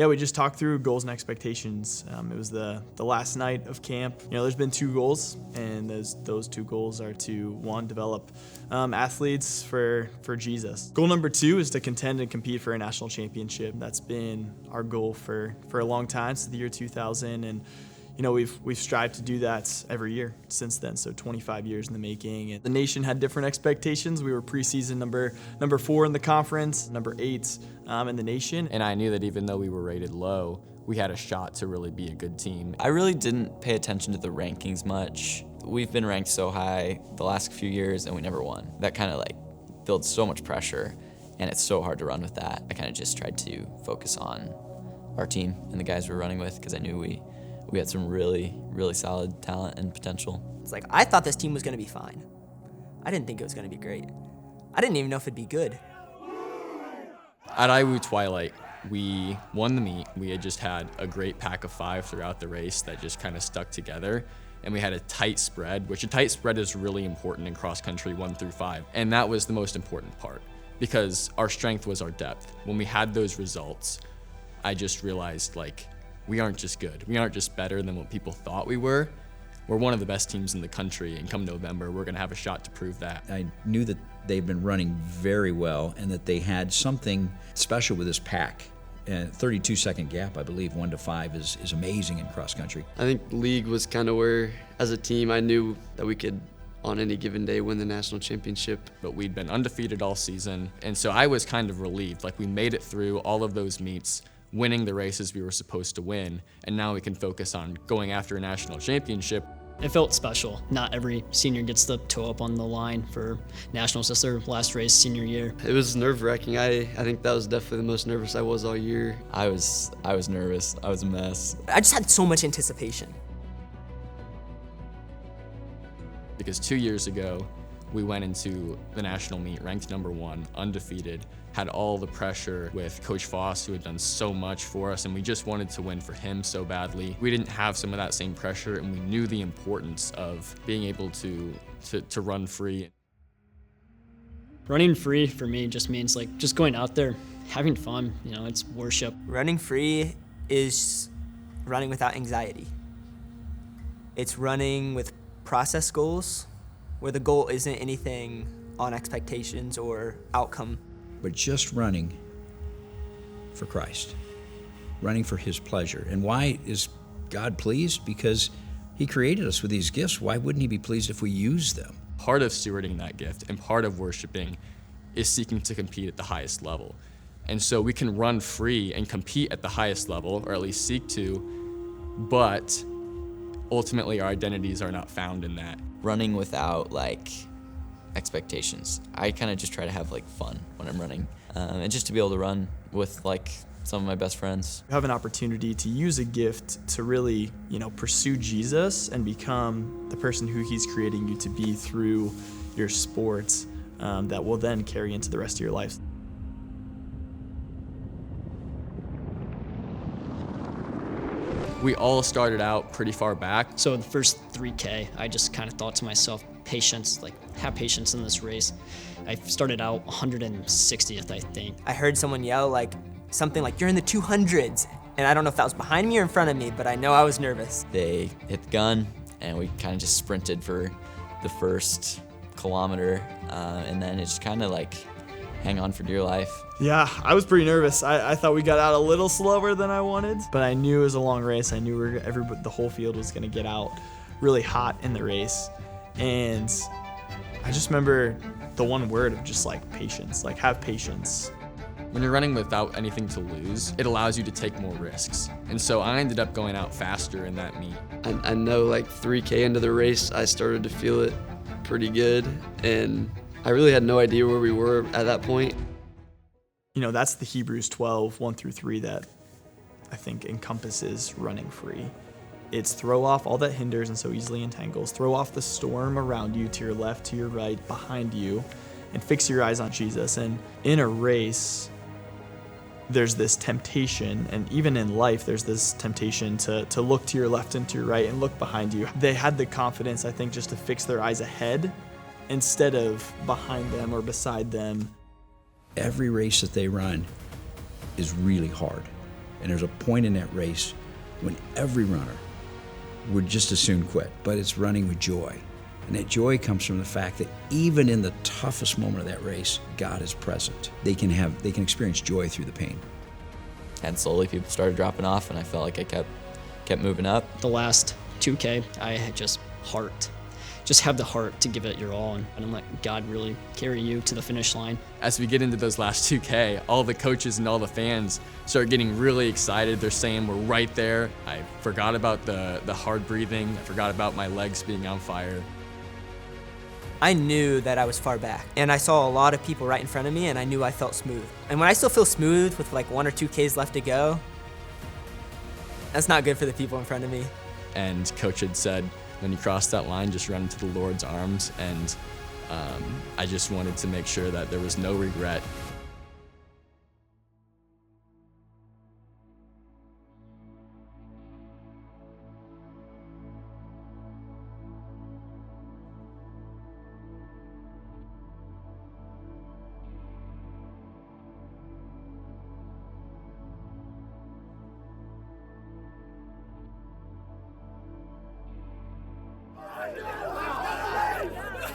Yeah, we just talked through goals and expectations. It was the last night of camp. There's been 2 goals, and those 2 goals are to, 1, develop athletes for Jesus. Goal number 2 is to contend and compete for a national championship. That's been our goal for a long time, since the year 2000, and we've strived to do that every year since then, so 25 years in the making. And the nation had different expectations. We were preseason number 4 in the conference, number 8 in the nation. And I knew that even though we were rated low, we had a shot to really be a good team. I really didn't pay attention to the rankings much. We've been ranked so high the last few years and we never won. That kind of builds so much pressure, and it's so hard to run with that. I kind of just tried to focus on our team and the guys we're running with, because I knew we had some really, really solid talent and potential. It's I thought this team was going to be fine. I didn't think it was going to be great. I didn't even know if it'd be good. At IWU Twilight, we won the meet. We had just had a great pack of 5 throughout the race that just kind of stuck together. And we had a tight spread, which a tight spread is really important in cross country 1 through 5. And that was the most important part, because our strength was our depth. When we had those results, I just realized we aren't just good. We aren't just better than what people thought we were. We're one of the best teams in the country, and come November, we're gonna have a shot to prove that. I knew that they've been running very well and that they had something special with this pack. 32-second gap, I believe, 1 to 5 is amazing in cross country. I think league was kind of where, as a team, I knew that we could, on any given day, win the national championship. But we'd been undefeated all season, and so I was kind of relieved. We made it through all of those meets, winning the races we were supposed to win, and now we can focus on going after a national championship. It felt special. Not every senior gets the toe up on the line for nationals. That's their last race senior year. It was nerve-wracking. I think that was definitely the most nervous I was all year. I was nervous. I was a mess. I just had so much anticipation. Because 2 years ago, we went into the national meet ranked number 1, undefeated, had all the pressure with Coach Foss, who had done so much for us, and we just wanted to win for him so badly. We didn't have some of that same pressure, and we knew the importance of being able to run free. Running free for me just means just going out there, having fun. It's worship. Running free is running without anxiety. It's running with process goals, where the goal isn't anything on expectations or outcome. But just running for Christ, running for His pleasure. And why is God pleased? Because He created us with these gifts. Why wouldn't He be pleased if we use them? Part of stewarding that gift and part of worshiping is seeking to compete at the highest level. And so we can run free and compete at the highest level, or at least seek to, but ultimately our identities are not found in that. Running without expectations. I kind of just try to have fun when I'm running, and just to be able to run with some of my best friends. You have an opportunity to use a gift to really, pursue Jesus and become the person who He's creating you to be through your sports, that will then carry into the rest of your life. We all started out pretty far back. So the first 3K, I just kind of thought to myself, patience, have patience in this race. I started out 160th, I think. I heard someone yell something you're in the 200s. And I don't know if that was behind me or in front of me, but I know I was nervous. They hit the gun, and we kind of just sprinted for the first kilometer, and then it just kind of hang on for dear life. Yeah, I was pretty nervous. I thought we got out a little slower than I wanted, but I knew it was a long race. I knew the whole field was going to get out really hot in the race. And I just remember the one word of just patience, have patience. When you're running without anything to lose, it allows you to take more risks. And so I ended up going out faster in that meet. I know 3K into the race, I started to feel it pretty good, and I really had no idea where we were at that point. That's the Hebrews 12, 1 through 3 that I think encompasses running free. It's throw off all that hinders and so easily entangles. Throw off the storm around you, to your left, to your right, behind you, and fix your eyes on Jesus. And in a race, there's this temptation, and even in life, there's this temptation to look to your left and to your right and look behind you. They had the confidence, I think, just to fix their eyes ahead instead of behind them or beside them. Every race that they run is really hard. And there's a point in that race when every runner would just as soon quit, but it's running with joy. And that joy comes from the fact that even in the toughest moment of that race, God is present. They can experience joy through the pain. And slowly people started dropping off, and I felt like I kept moving up. The last 2K, I had just have the heart to give it your all and let God really carry you to the finish line. As we get into those last 2K, all the coaches and all the fans start getting really excited. They're saying we're right there. I forgot about the hard breathing. I forgot about my legs being on fire. I knew that I was far back, and I saw a lot of people right in front of me, and I knew I felt smooth. And when I still feel smooth with like 1 or 2 Ks left to go, that's not good for the people in front of me. And coach had said, when you cross that line, just run into the Lord's arms. And I just wanted to make sure that there was no regret.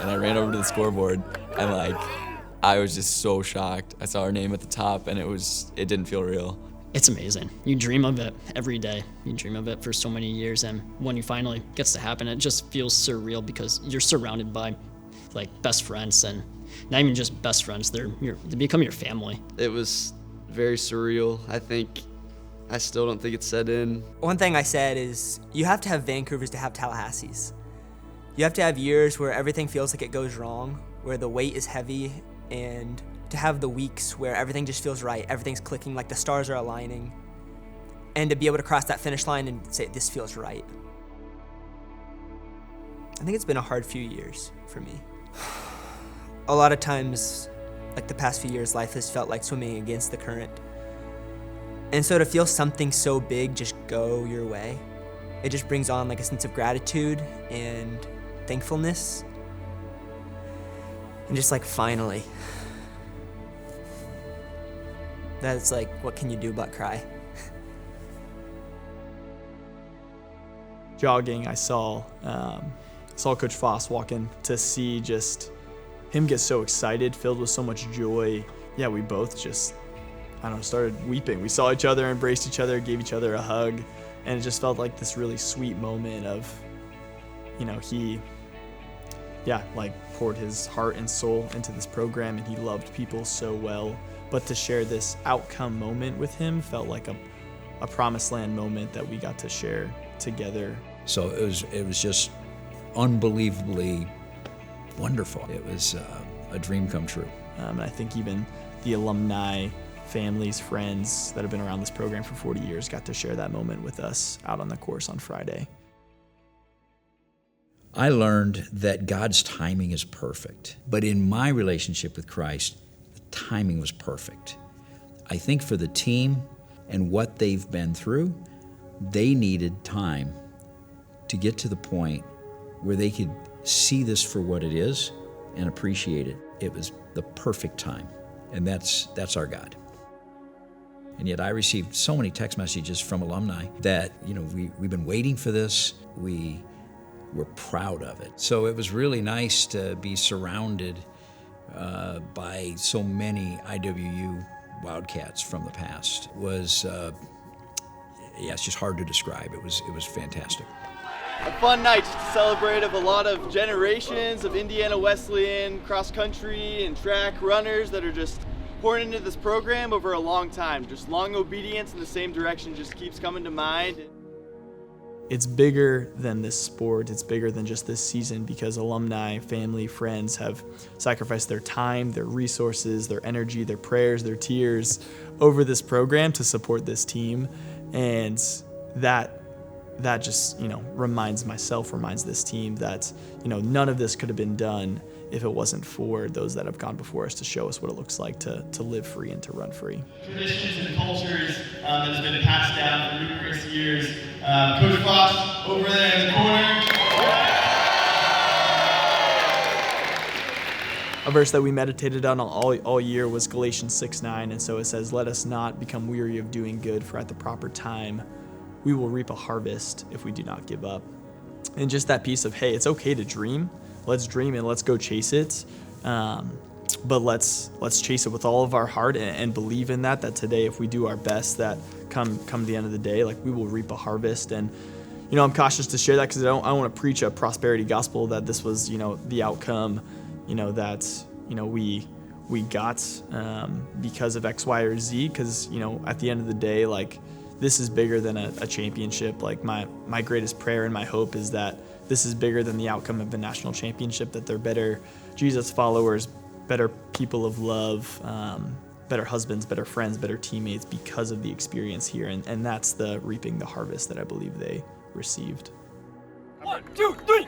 And I ran over to the scoreboard, and I was just so shocked. I saw our name at the top, and it didn't feel real. It's amazing. You dream of it every day. You dream of it for so many years, and when you finally gets to happen, it just feels surreal because you're surrounded by best friends, and not even just best friends. They become your family. It was very surreal. I still don't think it's set in. One thing I said is you have to have Vancouver's to have Tallahassee's. You have to have years where everything feels like it goes wrong, where the weight is heavy, and to have the weeks where everything just feels right, everything's clicking, like the stars are aligning, and to be able to cross that finish line and say, this feels right. I think it's been a hard few years for me. A lot of times, like the past few years, life has felt like swimming against the current. And so to feel something so big just go your way, it just brings on a sense of gratitude and thankfulness. And just finally. That's what can you do but cry? Jogging, I saw Coach Foss walk in to see just him get so excited, filled with so much joy. Yeah, we both just, started weeping. We saw each other, embraced each other, gave each other a hug, and it just felt like this really sweet moment of, he poured his heart and soul into this program, and he loved people so well. But to share this outcome moment with him felt like a promised land moment that we got to share together. So it was just unbelievably wonderful. It was a dream come true. And I think even the alumni, families, friends that have been around this program for 40 years got to share that moment with us out on the course on Friday. I learned that God's timing is perfect. But in my relationship with Christ, the timing was perfect. I think for the team and what they've been through, they needed time to get to the point where they could see this for what it is and appreciate it. It was the perfect time, and that's our God. And yet I received so many text messages from alumni that, we've been waiting for this. We're proud of it. So it was really nice to be surrounded by so many IWU Wildcats from the past. It was, it's just hard to describe. It was fantastic. A fun night just to celebrate of a lot of generations of Indiana Wesleyan cross-country and track runners that are just pouring into this program over a long time. Just long obedience in the same direction just keeps coming to mind. It's bigger than this sport. It's bigger than just this season because alumni, family, friends have sacrificed their time, their resources, their energy, their prayers, their tears over this program to support this team. And that just, reminds this team that, none of this could have been done if it wasn't for those that have gone before us to show us what it looks like to live free and to run free. Traditions and cultures that has been passed down for numerous years. Coach Foss over there in the corner. a verse that we meditated on all year was Galatians 6:9, and so it says, "Let us not become weary of doing good, for at the proper time we will reap a harvest if we do not give up." And just that piece of, hey, it's okay to dream. Let's dream and let's go chase it. But let's chase it with all of our heart and believe in that today, if we do our best, that come the end of the day, like, we will reap a harvest. And I'm cautious to share that because I don't want to preach a prosperity gospel that this was the outcome that we got because of X, Y, or Z. Because at the end of the day, like, this is bigger than a championship. Like, my greatest prayer and my hope is that this is bigger than the outcome of the national championship, that they're better Jesus followers, better people of love, better husbands, better friends, better teammates because of the experience here. And that's the reaping the harvest that I believe they received. 1, 2, 3.